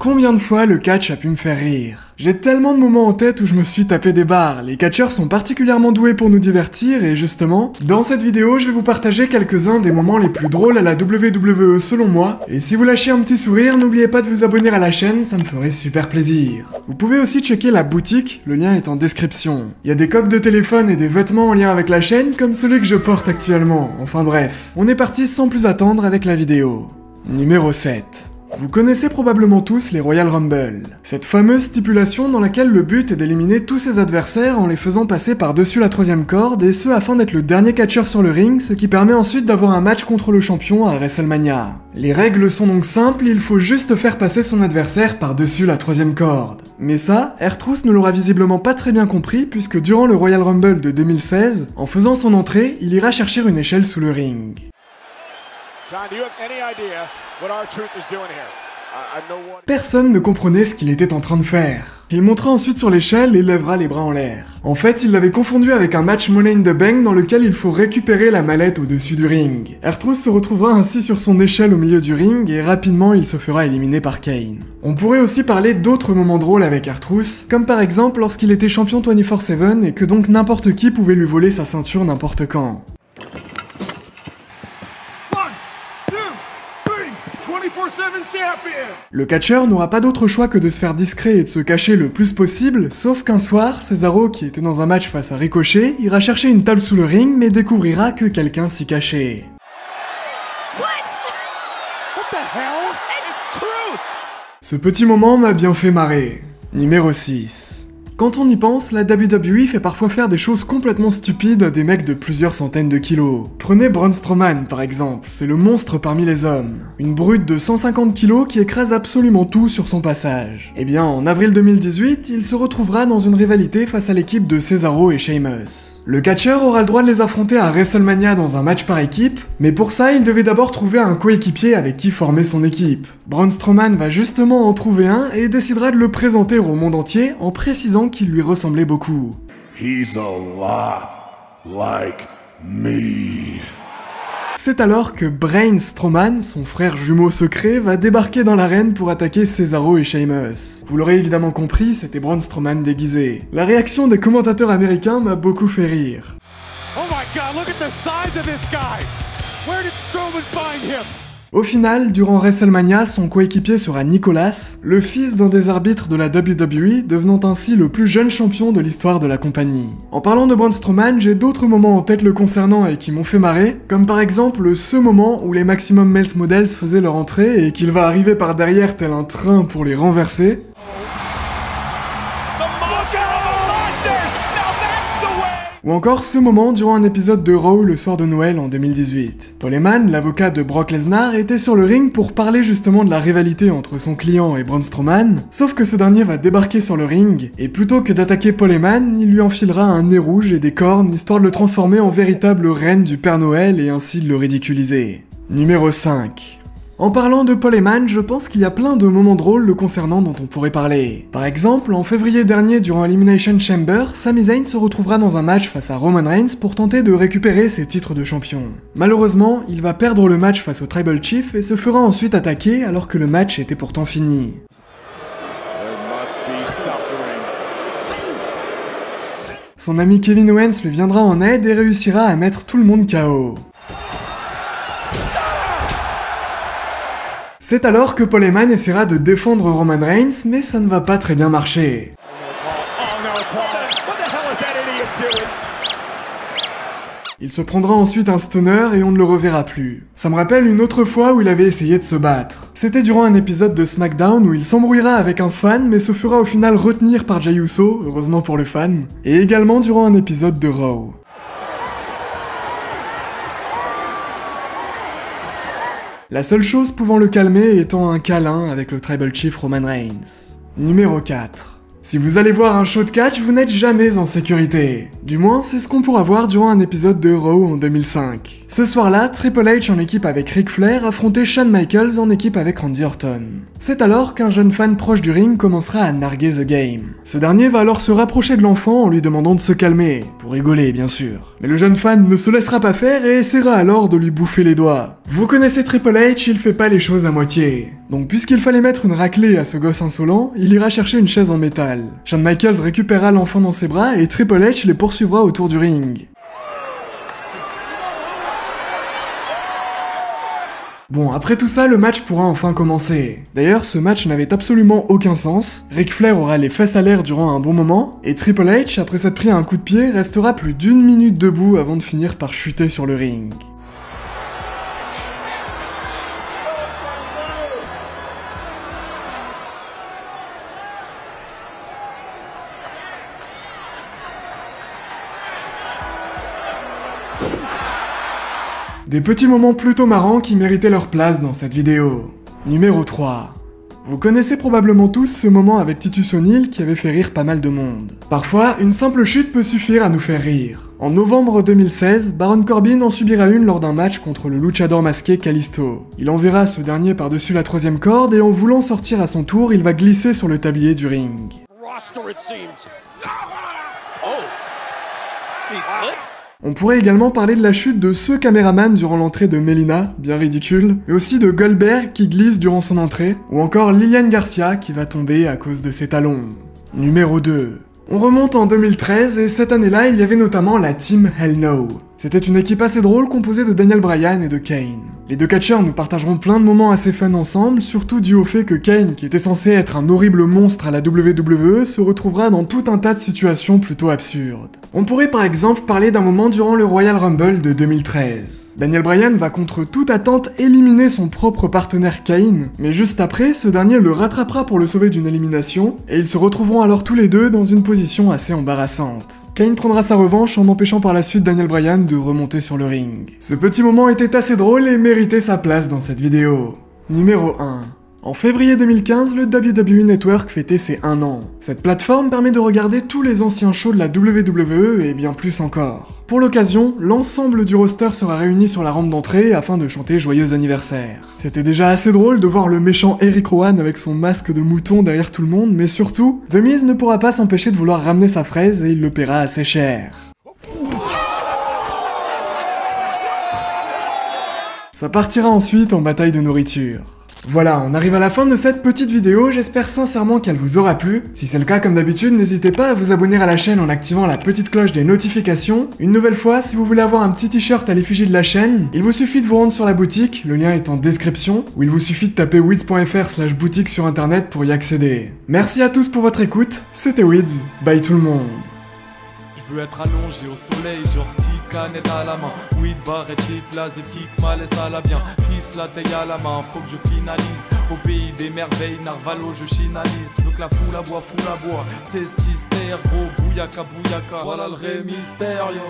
combien de fois le catch a pu me faire rire. J'ai tellement de moments en tête où je me suis tapé des barres. Les catcheurs sont particulièrement doués pour nous divertir et justement, dans cette vidéo, je vais vous partager quelques-uns des moments les plus drôles à la WWE selon moi. Et si vous lâchez un petit sourire, n'oubliez pas de vous abonner à la chaîne, ça me ferait super plaisir. Vous pouvez aussi checker la boutique, le lien est en description. Il y a des coques de téléphone et des vêtements en lien avec la chaîne comme celui que je porte actuellement. Enfin bref, on est parti sans plus attendre avec la vidéo. Numéro 7. Vous connaissez probablement tous les Royal Rumble, cette fameuse stipulation dans laquelle le but est d'éliminer tous ses adversaires en les faisant passer par-dessus la troisième corde, et ce afin d'être le dernier catcheur sur le ring, ce qui permet ensuite d'avoir un match contre le champion à WrestleMania. Les règles sont donc simples, il faut juste faire passer son adversaire par-dessus la troisième corde. Mais ça, R-Truth ne l'aura visiblement pas très bien compris puisque durant le Royal Rumble de 2016, en faisant son entrée, il ira chercher une échelle sous le ring. Personne ne comprenait ce qu'il était en train de faire. Il montera ensuite sur l'échelle et lèvera les bras en l'air. En fait, il l'avait confondu avec un match Money in the Bank dans lequel il faut récupérer la mallette au-dessus du ring. R-Truth se retrouvera ainsi sur son échelle au milieu du ring et rapidement il se fera éliminer par Kane. On pourrait aussi parler d'autres moments drôles avec R-Truth, comme par exemple lorsqu'il était champion 24/7 et que donc n'importe qui pouvait lui voler sa ceinture n'importe quand. Le catcheur n'aura pas d'autre choix que de se faire discret et de se cacher le plus possible, sauf qu'un soir, Cesaro, qui était dans un match face à Ricochet, ira chercher une table sous le ring mais découvrira que quelqu'un s'y cachait. Ce petit moment m'a bien fait marrer. Numéro 6. Quand on y pense, la WWE fait parfois faire des choses complètement stupides à des mecs de plusieurs centaines de kilos. Prenez Braun Strowman par exemple, c'est le monstre parmi les hommes. Une brute de 150 kilos qui écrase absolument tout sur son passage. Eh bien, en avril 2018, il se retrouvera dans une rivalité face à l'équipe de Cesaro et Sheamus. Le catcheur aura le droit de les affronter à WrestleMania dans un match par équipe, mais pour ça, il devait d'abord trouver un coéquipier avec qui former son équipe. Braun Strowman va justement en trouver un et décidera de le présenter au monde entier en précisant qu'il lui ressemblait beaucoup. He's a lot like me. C'est alors que Braun Strowman, son frère jumeau secret, va débarquer dans l'arène pour attaquer Cesaro et Sheamus. Vous l'aurez évidemment compris, c'était Braun Strowman déguisé. La réaction des commentateurs américains m'a beaucoup fait rire. Oh my god, look at the size of this guy! Where did Strowman find him? Au final, durant WrestleMania, son coéquipier sera Nicholas, le fils d'un des arbitres de la WWE, devenant ainsi le plus jeune champion de l'histoire de la compagnie. En parlant de Braun Strowman, j'ai d'autres moments en tête le concernant et qui m'ont fait marrer, comme par exemple ce moment où les Maximum Male Models faisaient leur entrée et qu'il va arriver par derrière tel un train pour les renverser. Ou encore ce moment durant un épisode de Raw le soir de Noël en 2018. Paul Heyman, l'avocat de Brock Lesnar, était sur le ring pour parler justement de la rivalité entre son client et Braun Strowman, sauf que ce dernier va débarquer sur le ring, et plutôt que d'attaquer Paul Heyman, il lui enfilera un nez rouge et des cornes histoire de le transformer en véritable reine du Père Noël et ainsi de le ridiculiser. Numéro 5. En parlant de Paul Heyman, je pense qu'il y a plein de moments drôles le concernant dont on pourrait parler. Par exemple, en février dernier durant Elimination Chamber, Sami Zayn se retrouvera dans un match face à Roman Reigns pour tenter de récupérer ses titres de champion. Malheureusement, il va perdre le match face au Tribal Chief et se fera ensuite attaquer alors que le match était pourtant fini. Son ami Kevin Owens lui viendra en aide et réussira à mettre tout le monde KO. C'est alors que Paul Heyman essaiera de défendre Roman Reigns, mais ça ne va pas très bien marcher. Il se prendra ensuite un stunner et on ne le reverra plus. Ça me rappelle une autre fois où il avait essayé de se battre. C'était durant un épisode de SmackDown où il s'embrouillera avec un fan mais se fera au final retenir par Jey Uso, heureusement pour le fan, et également durant un épisode de Raw. La seule chose pouvant le calmer étant un câlin avec le Tribal Chief Roman Reigns. Numéro 4. Si vous allez voir un show de catch, vous n'êtes jamais en sécurité. Du moins, c'est ce qu'on pourra voir durant un épisode de Raw en 2005. Ce soir-là, Triple H en équipe avec Ric Flair affrontait Shawn Michaels en équipe avec Randy Orton. C'est alors qu'un jeune fan proche du ring commencera à narguer The Game. Ce dernier va alors se rapprocher de l'enfant en lui demandant de se calmer, pour rigoler bien sûr. Mais le jeune fan ne se laissera pas faire et essaiera alors de lui bouffer les doigts. Vous connaissez Triple H, il fait pas les choses à moitié. Donc puisqu'il fallait mettre une raclée à ce gosse insolent, il ira chercher une chaise en métal. Shawn Michaels récupérera l'enfant dans ses bras et Triple H les poursuivra autour du ring. Bon, après tout ça, le match pourra enfin commencer. D'ailleurs, ce match n'avait absolument aucun sens. Ric Flair aura les fesses à l'air durant un bon moment, et Triple H, après s'être pris un coup de pied, restera plus d'1 minute debout avant de finir par chuter sur le ring. Des petits moments plutôt marrants qui méritaient leur place dans cette vidéo. Numéro 3. Vous connaissez probablement tous ce moment avec Titus O'Neil qui avait fait rire pas mal de monde. Parfois, une simple chute peut suffire à nous faire rire. En novembre 2016, Baron Corbin en subira une lors d'un match contre le luchador masqué Kalisto. Il enverra ce dernier par-dessus la 3ème corde et en voulant sortir à son tour, il va glisser sur le tablier du ring. On pourrait également parler de la chute de ce caméraman durant l'entrée de Melina, bien ridicule, mais aussi de Goldberg qui glisse durant son entrée, ou encore Lilian Garcia qui va tomber à cause de ses talons. Numéro 2. On remonte en 2013 et cette année-là, il y avait notamment la Team Hell No. C'était une équipe assez drôle composée de Daniel Bryan et de Kane. Les deux catcheurs nous partageront plein de moments assez fun ensemble, surtout dû au fait que Kane, qui était censé être un horrible monstre à la WWE, se retrouvera dans tout un tas de situations plutôt absurdes. On pourrait par exemple parler d'un moment durant le Royal Rumble de 2013. Daniel Bryan va contre toute attente éliminer son propre partenaire Kane, mais juste après, ce dernier le rattrapera pour le sauver d'une élimination, et ils se retrouveront alors tous les deux dans une position assez embarrassante. Kane prendra sa revanche en empêchant par la suite Daniel Bryan de remonter sur le ring. Ce petit moment était assez drôle et méritait sa place dans cette vidéo. Numéro 1. En février 2015, le WWE Network fêtait ses 1 an. Cette plateforme permet de regarder tous les anciens shows de la WWE et bien plus encore. Pour l'occasion, l'ensemble du roster sera réuni sur la rampe d'entrée afin de chanter joyeux anniversaire. C'était déjà assez drôle de voir le méchant Eric Rowan avec son masque de mouton derrière tout le monde, mais surtout, The Miz ne pourra pas s'empêcher de vouloir ramener sa fraise et il le paiera assez cher. Ça partira ensuite en bataille de nourriture. Voilà, on arrive à la fin de cette petite vidéo, j'espère sincèrement qu'elle vous aura plu. Si c'est le cas, comme d'habitude, n'hésitez pas à vous abonner à la chaîne en activant la petite cloche des notifications. Une nouvelle fois, si vous voulez avoir un petit t-shirt à l'effigie de la chaîne, il vous suffit de vous rendre sur la boutique, le lien est en description, ou il vous suffit de taper wids.fr/boutique sur internet pour y accéder. Merci à tous pour votre écoute, c'était Wids, bye tout le monde. Je veux être allongé au soleil, genre petite canette à la main. Weed, barrette, laser, kick, malaise à la bien. Kiss la taille à la main, faut que je finalise. Au pays des merveilles, Narvalo, je chinalise. Veux que la foule aboie, C'est stystère, gros bouyaka, bouyaka. Voilà le Rey Mysterio.